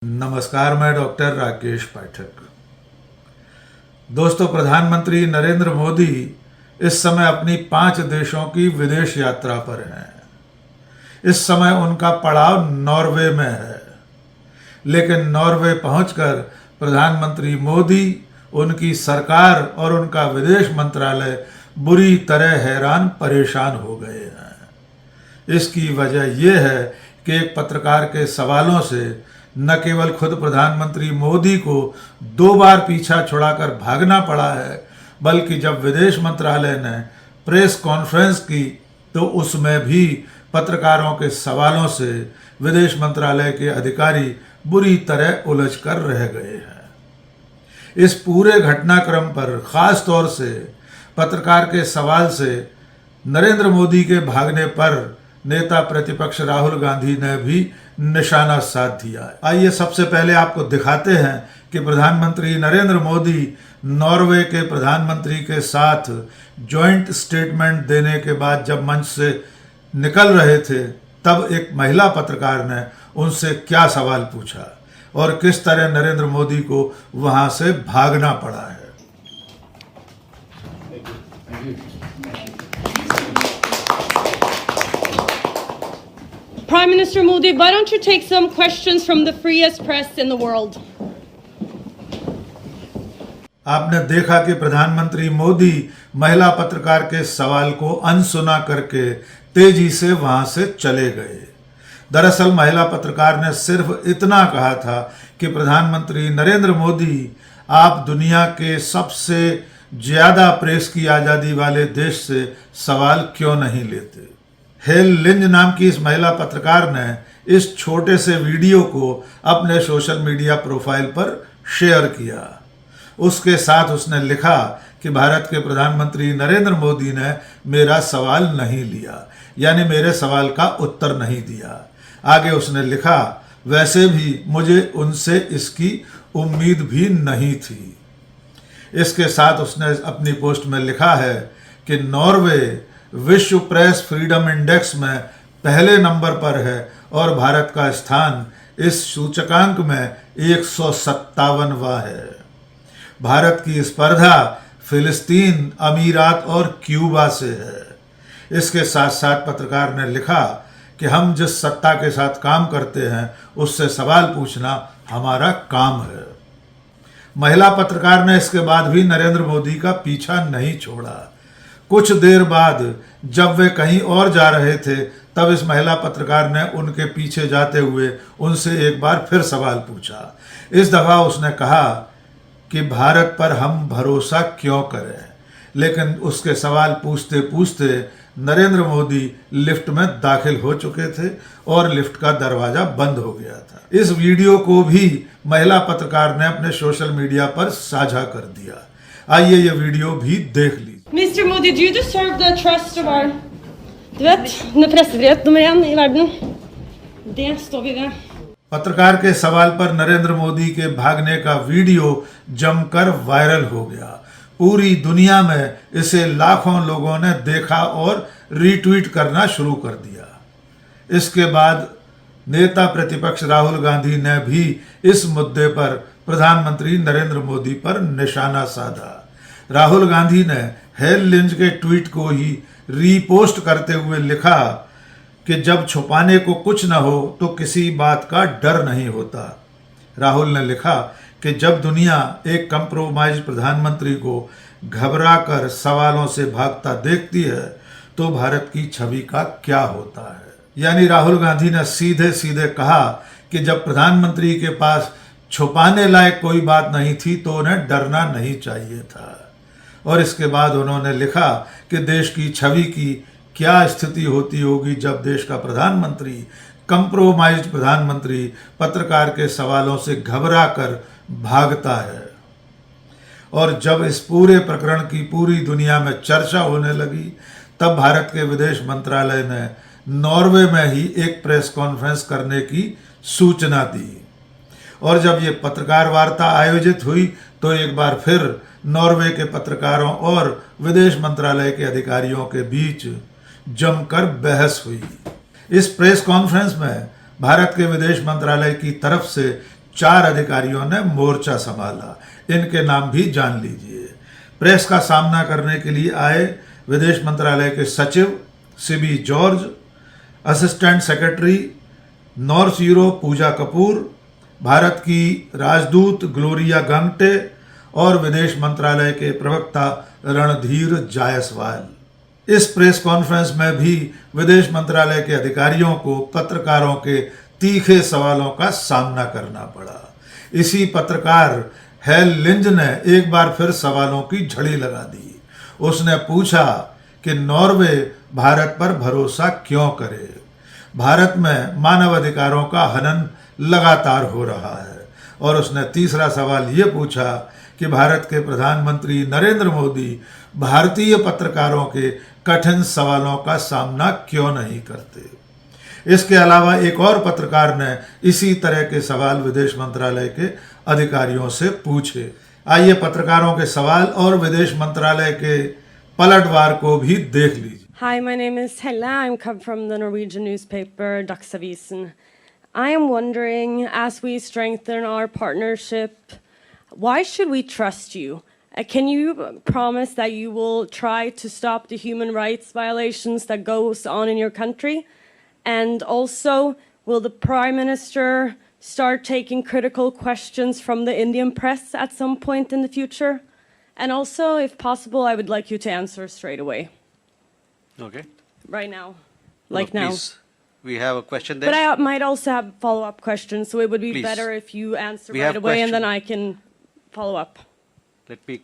नमस्कार, मैं डॉक्टर राकेश पाठक। दोस्तों, प्रधानमंत्री नरेंद्र मोदी इस समय अपनी 5 देशों की विदेश यात्रा पर हैं। इस समय उनका पड़ाव नॉर्वे में है, लेकिन नॉर्वे पहुंचकर प्रधानमंत्री मोदी, उनकी सरकार और उनका विदेश मंत्रालय बुरी तरह हैरान परेशान हो गए हैं। इसकी वजह यह है कि एक पत्रकार के सवालों से न केवल खुद प्रधानमंत्री मोदी को 2 बार पीछा छुड़ाकर भागना पड़ा है, बल्कि जब विदेश मंत्रालय ने प्रेस कॉन्फ्रेंस की तो उसमें भी पत्रकारों के सवालों से विदेश मंत्रालय के अधिकारी बुरी तरह उलझ कर रह गए हैं। इस पूरे घटनाक्रम पर खास तौर से पत्रकार के सवाल से नरेंद्र मोदी के भागने पर नेता प्रतिपक्ष राहुल गांधी ने भी निशाना साध दिया है। आइए सबसे पहले आपको दिखाते हैं कि प्रधानमंत्री नरेंद्र मोदी नॉर्वे के प्रधानमंत्री के साथ जॉइंट स्टेटमेंट देने के बाद जब मंच से निकल रहे थे, तब एक महिला पत्रकार ने उनसे क्या सवाल पूछा और किस तरह नरेंद्र मोदी को वहां से भागना पड़ा है। Prime Minister Modi, why don't you take some questions from the freest press in the world? आपने देखा कि प्रधानमंत्री मोदी महिला पत्रकार के सवाल को अनसुना करके तेजी से वहां से चले गए। दरअसल महिला पत्रकार ने सिर्फ इतना कहा था कि प्रधानमंत्री नरेंद्र मोदी, आप दुनिया के सबसे ज्यादा प्रेस की आज़ादी वाले देश से सवाल क्यों नहीं लेते। हेल लिंज नाम की इस महिला पत्रकार ने इस छोटे से वीडियो को अपने सोशल मीडिया प्रोफाइल पर शेयर किया। उसके साथ उसने लिखा कि भारत के प्रधानमंत्री नरेंद्र मोदी ने मेरा सवाल नहीं लिया, यानी मेरे सवाल का उत्तर नहीं दिया। आगे उसने लिखा, वैसे भी मुझे उनसे इसकी उम्मीद भी नहीं थी। इसके साथ उसने अपनी पोस्ट में लिखा है कि नॉर्वे विश्व प्रेस फ्रीडम इंडेक्स में पहले नंबर पर है और भारत का स्थान इस सूचकांक में 157वां है। भारत की स्पर्धा फिलिस्तीन, अमीरात और क्यूबा से है। इसके साथ साथ पत्रकार ने लिखा कि हम जिस सत्ता के साथ काम करते हैं उससे सवाल पूछना हमारा काम है। महिला पत्रकार ने इसके बाद भी नरेंद्र मोदी का पीछा नहीं छोड़ा। कुछ देर बाद जब वे कहीं और जा रहे थे, तब इस महिला पत्रकार ने उनके पीछे जाते हुए उनसे एक बार फिर सवाल पूछा। इस दफा उसने कहा कि भारत पर हम भरोसा क्यों करें, लेकिन उसके सवाल पूछते पूछते नरेंद्र मोदी लिफ्ट में दाखिल हो चुके थे और लिफ्ट का दरवाजा बंद हो गया था। इस वीडियो को भी महिला पत्रकार ने अपने सोशल मीडिया पर साझा कर दिया। आइए ये वीडियो भी देख लीजिए। Mr. Modi, do you deserve the trust of our... Du vet, når pressefrihet nummer 1 i verden, det står vi ved. पत्रकार के सवाल पर नरेंद्र मोदी के भागने का वीडियो जमकर वायरल हो गया। पूरी दुनिया में इसे लाखों लोगों ने देखा और रीट्वीट करना शुरू कर दिया। इसके बाद नेता प्रतिपक्ष राहुल गांधी ने भी इस मुद्दे पर प्रधानमंत्री नरेंद्र मोदी पर निशाना साधा। राहुल गांधी ने हेल लिंज के ट्वीट को ही रीपोस्ट करते हुए लिखा कि जब छुपाने को कुछ न हो तो किसी बात का डर नहीं होता। राहुल ने लिखा कि जब दुनिया एक कंप्रोमाइज प्रधानमंत्री को घबरा कर सवालों से भागता देखती है तो भारत की छवि का क्या होता है। यानी राहुल गांधी ने सीधे सीधे कहा कि जब प्रधानमंत्री के पास छुपाने लायक कोई बात नहीं थी तो उन्हें डरना नहीं चाहिए था। और इसके बाद उन्होंने लिखा कि देश की छवि की क्या स्थिति होती होगी जब देश का प्रधानमंत्री, कंप्रोमाइज्ड प्रधानमंत्री, पत्रकार के सवालों से घबरा कर भागता है। और जब इस पूरे प्रकरण की पूरी दुनिया में चर्चा होने लगी, तब भारत के विदेश मंत्रालय ने नॉर्वे में ही एक प्रेस कॉन्फ्रेंस करने की सूचना दी। और जब ये पत्रकार वार्ता आयोजित हुई तो एक बार फिर नॉर्वे के पत्रकारों और विदेश मंत्रालय के अधिकारियों के बीच जमकर बहस हुई। इस प्रेस कॉन्फ्रेंस में भारत के विदेश मंत्रालय की तरफ से 4 अधिकारियों ने मोर्चा संभाला। इनके नाम भी जान लीजिए। प्रेस का सामना करने के लिए आए विदेश मंत्रालय के सचिव CB George, assistant secretary north Europe Puja Kapoor, Bharat की राजदूत ग्लोरिया गंगटे और विदेश मंत्रालय के प्रवक्ता रणधीर जायसवाल। इस प्रेस कॉन्फ्रेंस में भी विदेश मंत्रालय के अधिकारियों को पत्रकारों के तीखे सवालों का सामना करना पड़ा। इसी पत्रकार हेल लिंज ने एक बार फिर सवालों की झड़ी लगा दी। उसने पूछा कि नॉर्वे भारत पर भरोसा क्यों करे। भारत में मानव अधिकारों का हनन लगातार हो रहा है। और उसने तीसरा सवाल ये पूछा कि भारत के प्रधानमंत्री नरेंद्र मोदी भारतीय पत्रकारों के कठिन सवालों का सामना क्यों नहीं करते। इसके अलावा एक और पत्रकार ने इसी तरह के सवाल विदेश मंत्रालय के अधिकारियों से पूछे। आइए पत्रकारों के सवाल और विदेश मंत्रालय के पलटवार को भी देख लीजिए। Hi, my name is Helle. I'm come from the Norwegian newspaper Dagsavisen. I am wondering, as we strengthen our partnership, why should we trust you? Can you promise that you will try to stop the human rights violations that goes on in your country? And also, will the Prime Minister start taking critical questions from the Indian press at some point in the future? And also, if possible, I would like you to answer straight away. Okay. Right now. No, Like now. please. We have a question there. But I might also have follow-up questions, so it would be Please. better if you answer We right have away and then question. I can follow up.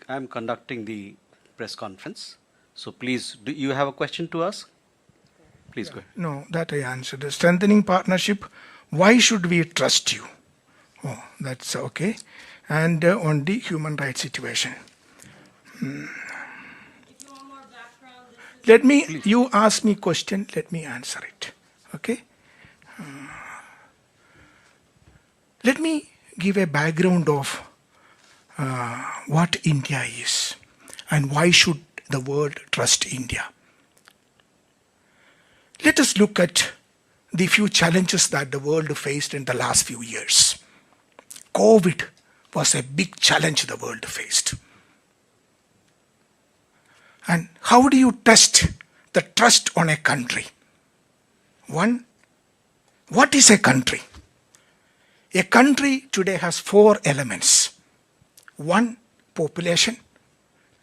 I'm conducting the press conference. So please, do you have a question to ask? Please go ahead. No, that I answered. The strengthening partnership, why should we trust you? Oh, that's okay. And on the human rights situation. You ask me question, let me answer it. Okay? Let me give a background of what India is and why should the world trust India. Let us look at the few challenges that the world faced in the last few years. COVID was a big challenge the world faced. And how do you test the trust on a country? One, what is a country? A country today has 4 elements. 1, population.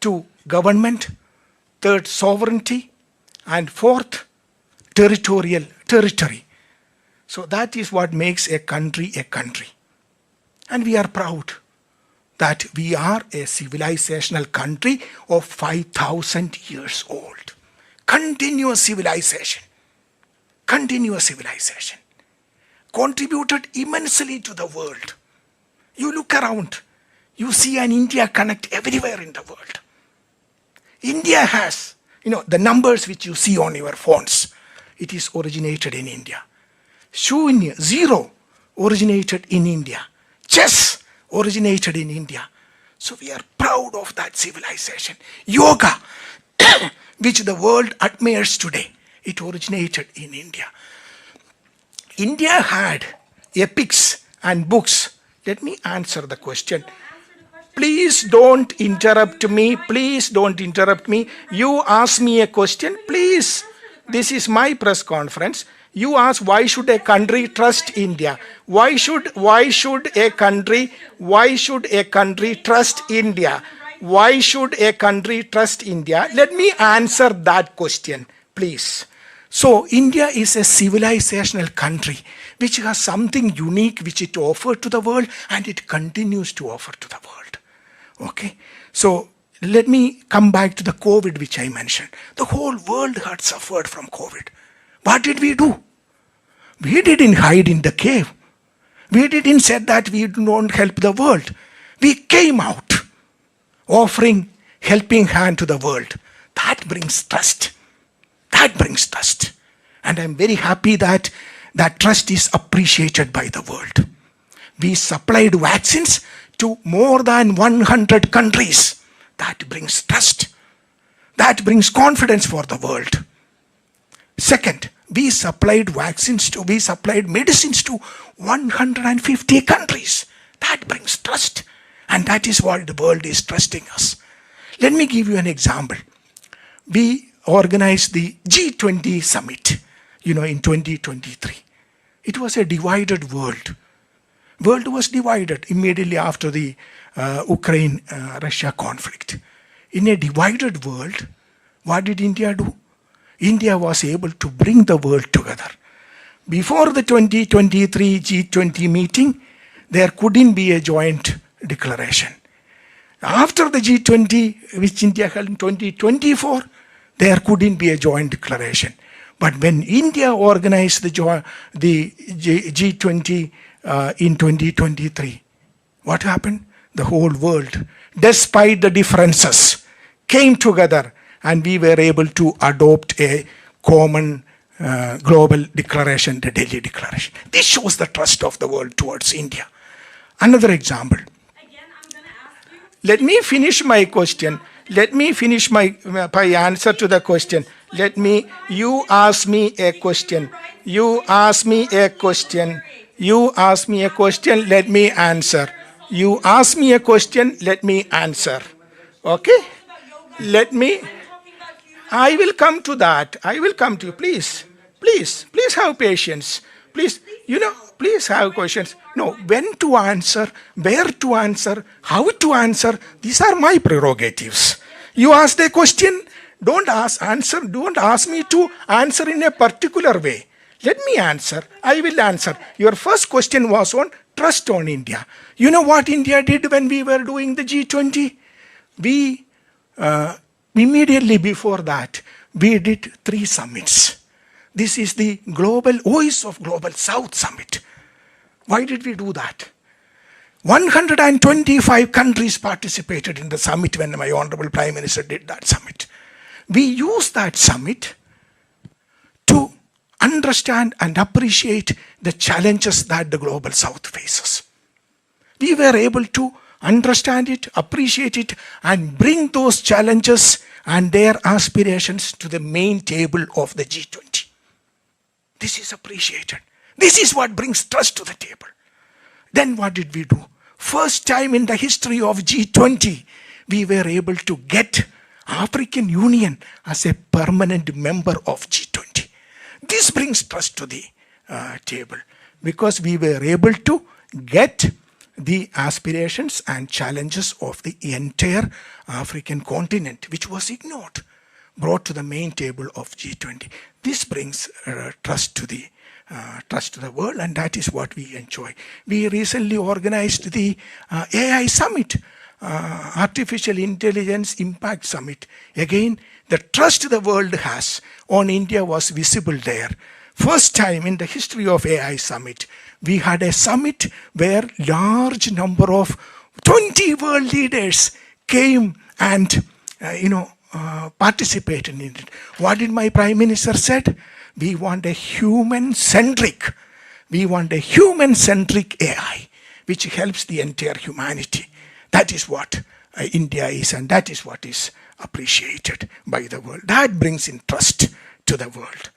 2, government. 3rd, sovereignty. And 4th, territory. So that is what makes a country a country. And we are proud that we are a civilizational country of 5,000 years old. Continuous civilization. Contributed immensely to the world. You look around, you see an India connect everywhere in the world. India has, the numbers which you see on your phones, it is originated in India. Shunya, 0, originated in India. Chess originated in India. So we are proud of that civilization. Yoga, which the world admires today, it originated in India. India had epics and books. Let me answer the question. Please don't interrupt me. You ask me a question, please. This is my press conference. You ask, why should a country trust India? Why should a country trust India? Why should a country trust India? Let me answer that question, please. So India is a civilizational country which has something unique which it offered to the world and it continues to offer to the world. Okay? So let me come back to the COVID which I mentioned. The whole world had suffered from COVID. What did we do? We didn't hide in the cave. We didn't say that we don't help the world. We came out offering helping hand to the world. That brings trust. And I'm very happy that that trust is appreciated by the world. We supplied vaccines to more than 100 countries. That brings trust. That brings confidence for the world. Second, we supplied medicines to 150 countries. trust. And that is what the world is trusting us. Let me give you an example. We organized the G20 summit, in 2023. It was a divided world. World was divided immediately after the Ukraine-Russia conflict. In a divided world, what did India do? India was able to bring the world together. Before the 2023 G20 meeting, there couldn't be a joint declaration. After the G20, which India held in 2024, there couldn't be a joint declaration. But when India organized the G20 in 2023, what happened? The whole world, despite the differences, came together and we were able to adopt a common global declaration, the Delhi Declaration. This shows the trust of the world towards India. Another example. Again, I'm going to ask you. Let me finish my question. Let me finish my answer to the question. You ask me a question. You ask me a question. You ask me a question, let me answer. You ask me a question, let me answer. Okay? I will come to that. I will come to you. Please have patience. Please have questions. No, when to answer, where to answer, how to answer, these are my prerogatives. You ask a question, don't ask me to answer in a particular way. Let me answer. I will answer. Your first question was on trust on India. You know what India did when we were doing the G20? We, immediately before that, we did 3 summits. This is the Voice of Global South Summit. Why did we do that? 125 countries participated in the summit when my Honorable Prime Minister did that summit. We used that summit to understand and appreciate the challenges that the Global South faces. We were able to understand it, appreciate it, and bring those challenges and their aspirations to the main table of the G20. This is appreciated. This is what brings trust to the table. Then what did we do? First time in the history of G20, we were able to get African Union as a permanent member of G20. This brings trust to the table because we were able to get the aspirations and challenges of the entire African continent, which was ignored, brought to the main table of G20. This brings trust to the world, and that is what we enjoy. We recently organized the AI Summit, Artificial Intelligence Impact Summit. Again, the trust the world has on India was visible there. First time in the history of AI Summit, we had a summit where large number of 20 world leaders came and participated in it. What did my Prime Minister said? We want a human-centric AI, which helps the entire humanity. That is what India is, and that is what is appreciated by the world. That brings in trust to the world.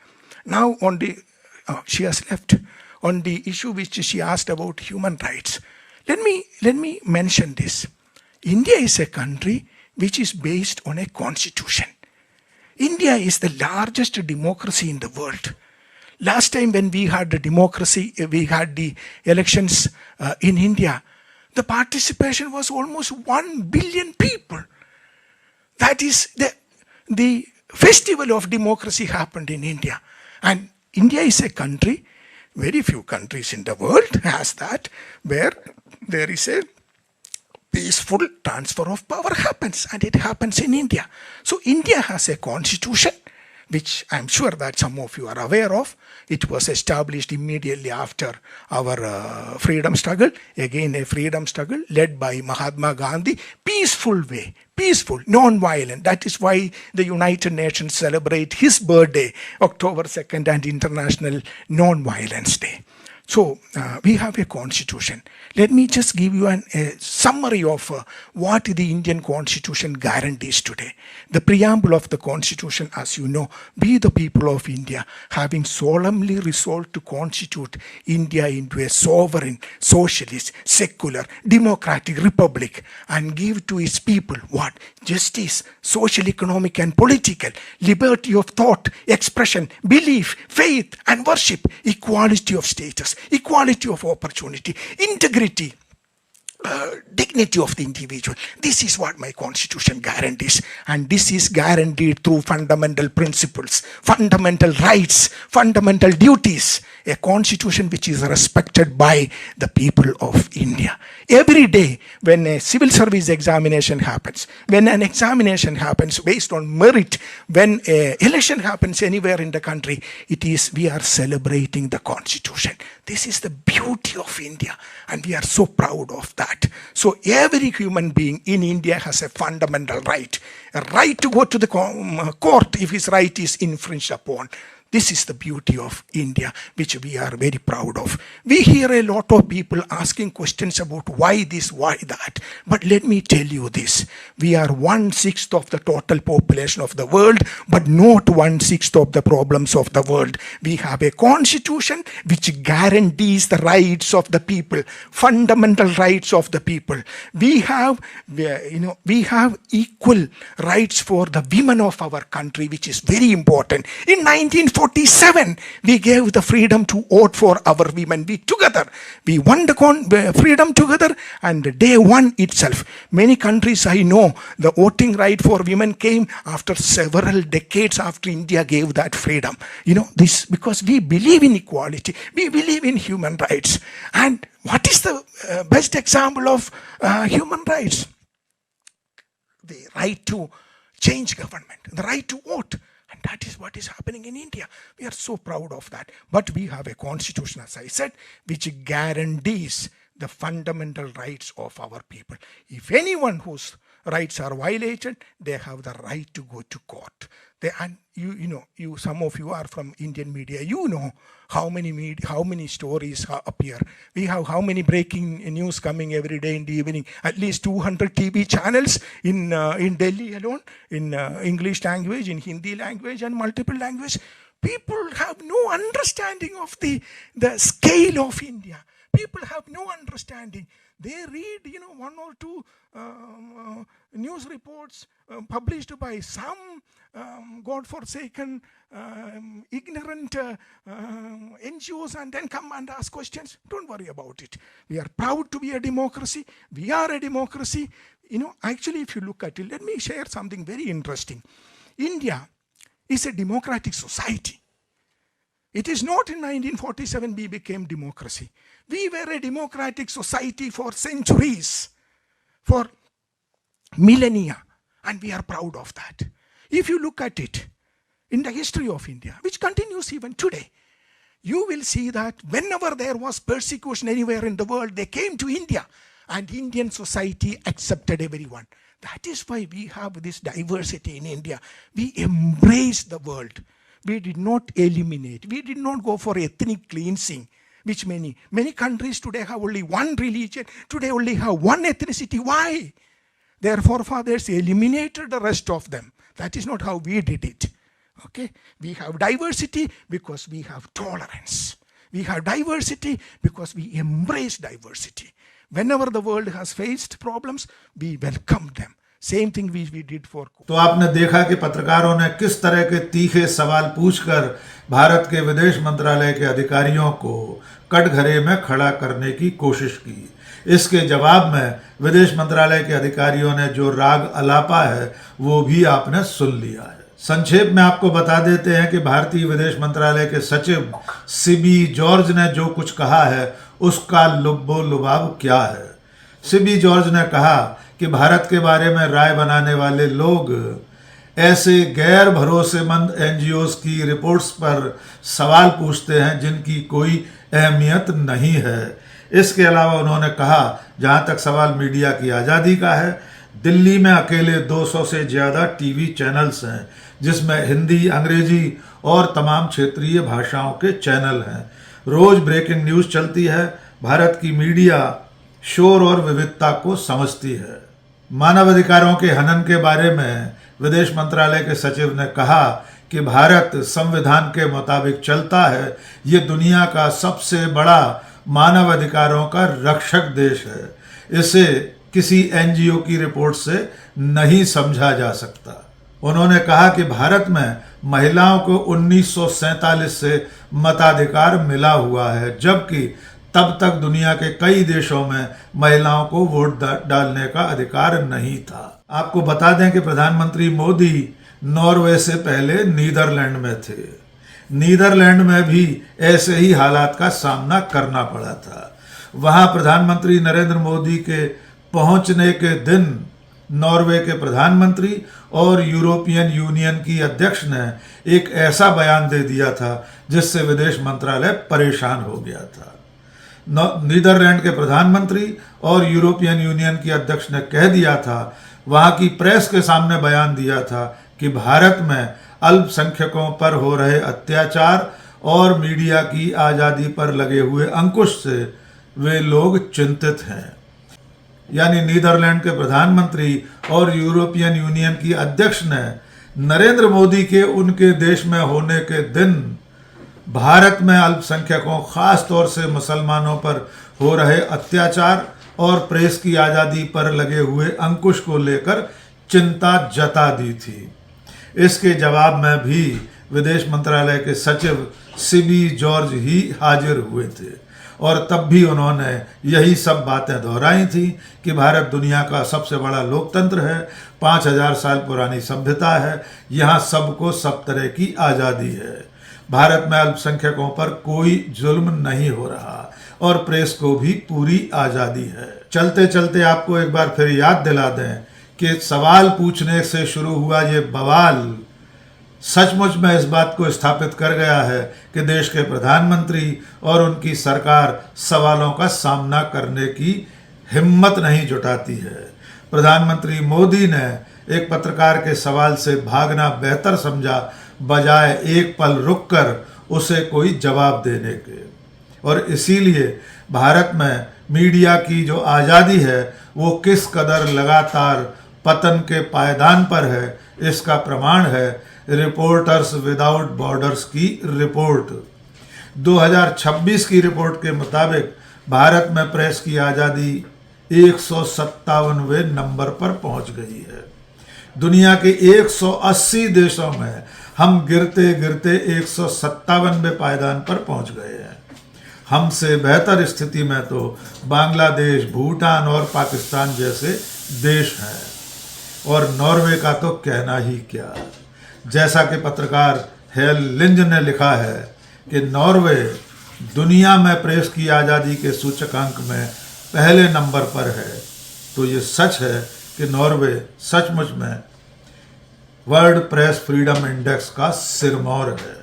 Now on the, she has left, on the issue which she asked about human rights. Let me mention this. India is a country which is based on a constitution. India is the largest democracy in the world. Last time when we had the democracy, we had the elections in India, the participation was almost 1 billion people. That is the festival of democracy happened in India. And India is a country, very few countries in the world has that, where there is a peaceful transfer of power happens, and it happens in India. So India has a constitution, which I'm sure that some of you are aware of. It was established immediately after our freedom struggle. Again, a freedom struggle led by Mahatma Gandhi. Peaceful way, peaceful, non-violent. That is why the United Nations celebrate his birthday, October 2nd, and International Non-Violence Day. So we have a constitution. Let me just give you a summary of what the Indian constitution guarantees today. The preamble of the constitution, as you know, we the people of India, having solemnly resolved to constitute India into a sovereign, socialist, secular, democratic republic and give to its people what? Justice, social, economic and political, liberty of thought, expression, belief, faith and worship, equality of status, equality of opportunity, integrity, dignity of the individual. This is what my constitution guarantees, and this is guaranteed through fundamental principles, fundamental rights, fundamental duties, a constitution which is respected by the people of India. Every day when a civil service examination happens, when an examination happens based on merit, when an election happens anywhere in the country, we are celebrating the constitution. This is the beauty of India, and we are so proud of that. So every human being in India has a fundamental right, a right to go to the court if his right is infringed upon. This is the beauty of India, which we are very proud of. We hear a lot of people asking questions about why this, why that. But let me tell you this. We are 1/6 of the total population of the world, but not 1/6 of the problems of the world. We have a constitution which guarantees the rights of the people, fundamental rights of the people. We have equal rights for the women of our country, which is very important. In 1947, we gave the freedom to vote for our women. We won the freedom together, and day one itself. Many countries I know, the voting right for women came after several decades after India gave that freedom. This because we believe in equality, we believe in human rights. And what is the best example of human rights? The right to change government, the right to vote. And that is what is happening in India. We are so proud of that. But we have a constitution, as I said, which guarantees the fundamental rights of our people. If anyone whose rights are violated, they have the right to go to court. Some of you are from Indian media. You know how many stories appear. We have how many breaking news coming every day in the evening. At least 200 TV channels in Delhi alone, in English language, in Hindi language, and multiple language. People have no understanding of the scale of India. People have no understanding. They read, one or two news reports published by some God-forsaken, ignorant NGOs, and then come and ask questions. Don't worry about it. We are proud to be a democracy. We are a democracy. Actually, if you look at it, let me share something very interesting. India is a democratic society. It is not in 1947 we became democracy. We were a democratic society for centuries, for millennia, and we are proud of that. If you look at it in the history of India, which continues even today, you will see that whenever there was persecution anywhere in the world, they came to India, and Indian society accepted everyone. That is why we have this diversity in India. We embrace the world. We did not eliminate. We did not go for ethnic cleansing, which many countries today have only one religion, today only have one ethnicity. Why? Their forefathers eliminated the rest of them. That is not how we did it. Okay? We have diversity because we have tolerance. We have diversity because we embrace diversity. Whenever the world has faced problems, we welcome them. Same thing we did for. तो आपने देखा कि पत्रकारों ने किस तरह के तीखे सवाल पूछकर भारत के विदेश मंत्रालय के अधिकारियों को कटघरे में खड़ा करने की कोशिश की। इसके जवाब में विदेश मंत्रालय के अधिकारियों ने जो राग अलापा है वो भी आपने सुन लिया है। संक्षेप में आपको बता देते हैं कि भारतीय विदेश मंत्रालय के सचिव सीबी जॉर्ज ने जो कुछ कहा है उसका लुब्बो लुबाब क्या है। सीबी जॉर्ज ने कहा कि भारत के बारे में राय बनाने वाले लोग ऐसे गैर भरोसेमंद एनजीओज की रिपोर्ट्स पर सवाल पूछते हैं जिनकी कोई अहमियत नहीं है। इसके अलावा उन्होंने कहा, जहां तक सवाल मीडिया की आज़ादी का है, दिल्ली में अकेले 200 से ज़्यादा टीवी चैनल्स हैं जिसमें हिंदी, अंग्रेजी और तमाम क्षेत्रीय भाषाओं के चैनल हैं। रोज ब्रेकिंग न्यूज चलती है। भारत की मीडिया शोर और विविधता को समझती है। मानवाधिकारों के हनन के बारे में विदेश मंत्रालय के सचिव ने कहा कि भारत संविधान के मुताबिक चलता है। ये दुनिया का सबसे बड़ा मानवाधिकारों का रक्षक देश है। इसे किसी एनजीओ की रिपोर्ट से नहीं समझा जा सकता। उन्होंने कहा कि भारत में महिलाओं को 1947 से मताधिकार मिला हुआ है, जबकि तब तक दुनिया के कई देशों में महिलाओं को वोट डालने का अधिकार नहीं था। आपको बता दें कि प्रधानमंत्री मोदी नॉर्वे से पहले नीदरलैंड में थे। नीदरलैंड में भी ऐसे ही हालात का सामना करना पड़ा था। वहां प्रधानमंत्री नरेंद्र मोदी के पहुंचने के दिन नॉर्वे के प्रधानमंत्री और यूरोपियन यूनियन की अध्यक्ष ने एक ऐसा बयान दे दिया था जिससे विदेश मंत्रालय परेशान हो गया था। नीदरलैंड के प्रधानमंत्री और यूरोपियन यूनियन की अध्यक्ष ने कह दिया था, वहां की प्रेस के सामने बयान दिया था कि भारत में अल्पसंख्यकों पर हो रहे अत्याचार और मीडिया की आज़ादी पर लगे हुए अंकुश से वे लोग चिंतित हैं। यानी नीदरलैंड के प्रधानमंत्री और यूरोपियन यूनियन की अध्यक्ष ने नरेंद्र मोदी के उनके देश में होने के दिन भारत में अल्पसंख्यकों, खास तौर से मुसलमानों पर हो रहे अत्याचार और प्रेस की आज़ादी पर लगे हुए अंकुश को लेकर चिंता जता दी थी। इसके जवाब में भी विदेश मंत्रालय के सचिव सिबी जॉर्ज ही हाजिर हुए थे और तब भी उन्होंने यही सब बातें दोहराई थी कि भारत दुनिया का सबसे बड़ा लोकतंत्र है, 5000 साल पुरानी सभ्यता है, यहाँ सबको सब तरह की आज़ादी है, भारत में अल्पसंख्यकों पर कोई जुल्म नहीं हो रहा और प्रेस को भी पूरी आज़ादी है। चलते चलते आपको एक बार फिर याद दिला दें कि सवाल पूछने से शुरू हुआ ये बवाल सचमुच में इस बात को स्थापित कर गया है कि देश के प्रधानमंत्री और उनकी सरकार सवालों का सामना करने की हिम्मत नहीं जुटाती है। प्रधानमंत्री मोदी ने एक पत्रकार के सवाल से भागना बेहतर समझा, बजाय एक पल रुककर उसे कोई जवाब देने के। और इसीलिए भारत में मीडिया की जो आज़ादी है वो किस कदर लगातार पतन के पायदान पर है, इसका प्रमाण है रिपोर्टर्स विदाउट बॉर्डर्स की रिपोर्ट। 2026 की रिपोर्ट के मुताबिक भारत में प्रेस की आज़ादी 157वें नंबर पर पहुंच गई है। दुनिया के 180 देशों में हम गिरते गिरते 157वें पायदान पर पहुंच गए हैं। हमसे बेहतर स्थिति में तो बांग्लादेश, भूटान और पाकिस्तान जैसे देश हैं और नॉर्वे का तो कहना ही क्या। जैसा कि पत्रकार हेल लिंज ने लिखा है कि नॉर्वे दुनिया में प्रेस की आज़ादी के सूचकांक में पहले नंबर पर है, तो ये सच है कि नॉर्वे सचमुच में वर्ल्ड प्रेस फ्रीडम इंडेक्स का सिरमौर है।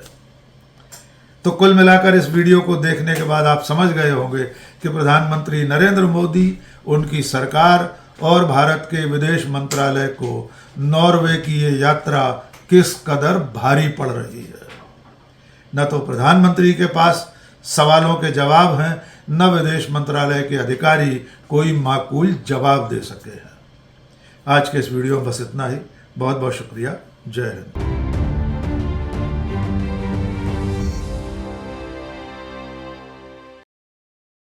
तो कुल मिलाकर इस वीडियो को देखने के बाद आप समझ गए होंगे कि प्रधानमंत्री नरेंद्र मोदी, उनकी सरकार और भारत के विदेश मंत्रालय को नॉर्वे की ये यात्रा किस कदर भारी पड़ रही है। न तो प्रधानमंत्री के पास सवालों के जवाब हैं, न विदेश मंत्रालय के अधिकारी कोई माकूल जवाब दे सके हैं। आज के इस वीडियो में बस इतना ही। बहुत बहुत शुक्रिया। जय हिंद।